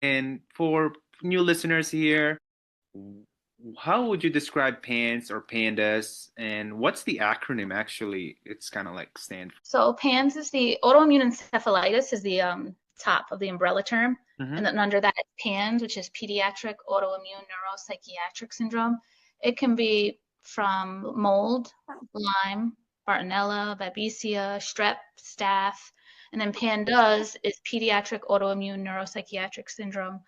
And for new listeners here, w- how would you describe PANS or PANDAS, and what's the acronym actually? It's kind of like stand So PANS is the autoimmune encephalitis is the top of the umbrella term. for. And then under that is PANS, which is pediatric autoimmune neuropsychiatric syndrome. It can be from mold, Lyme, Bartonella, Babesia, strep, staph. And then PANDAS is pediatric autoimmune neuropsychiatric syndrome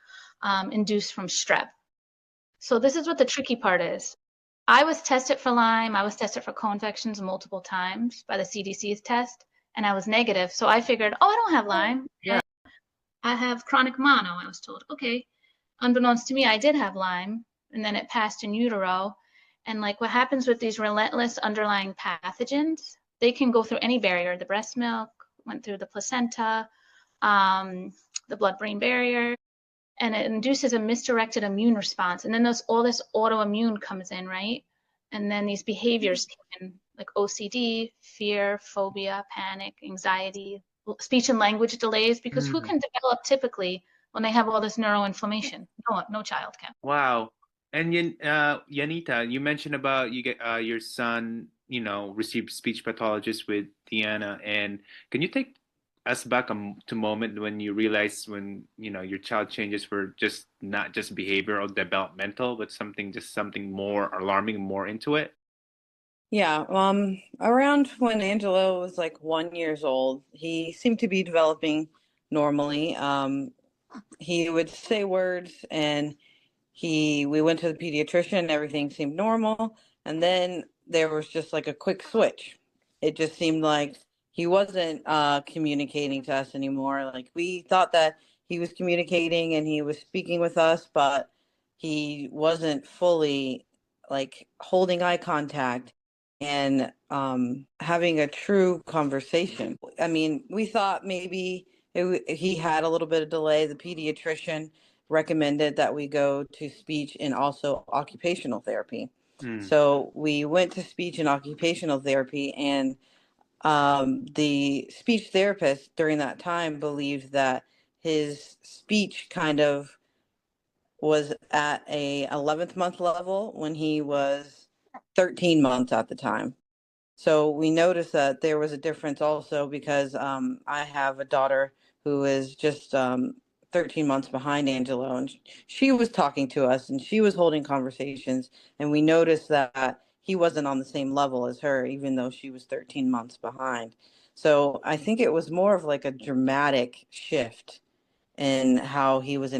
induced from strep. So this is what the tricky part is. I was tested for Lyme. I was tested for co-infections multiple times by the CDC's test, and I was negative. So I figured, oh, I don't have Lyme. Yeah. I have chronic mono. I was told, okay. Unbeknownst to me, I did have Lyme, and then it passed in utero. And like what happens with these relentless underlying pathogens, they can go through any barrier. The breast milk went through the placenta, um, the blood-brain barrier, and it induces a misdirected immune response. And then all this autoimmune comes in, right? And then these behaviors can, like OCD, fear, phobia, panic, anxiety, speech and language delays, because who Mm. can develop typically when they have all this neuroinflammation? No child can. Wow. And Yanita, you mentioned about you get your son, received speech pathologist with Deanna, and can you take us back to moment when you realized when your child changes were just not just behavioral, developmental, but something more alarming, more into it? Yeah, around when Angelo was like 1 years old, he seemed to be developing normally. He would say words and we went to the pediatrician, everything seemed normal, and then there was just like a quick switch. It just seemed like he wasn't communicating to us anymore. Like we thought that he was communicating and he was speaking with us, but he wasn't fully like holding eye contact and having a true conversation. I mean, we thought maybe he had a little bit of delay. The pediatrician recommended that we go to speech and also occupational therapy. Mm. So we went to speech and occupational therapy, and the speech therapist during that time believed that his speech kind of was at a 11th month level when he was 13 months at the time. So we noticed that there was a difference also because I have a daughter who is just 13 months behind Angelo, and she was talking to us and she was holding conversations, and we noticed that he wasn't on the same level as her, even though she was 13 months behind. So I think it was more of like a dramatic shift in how he was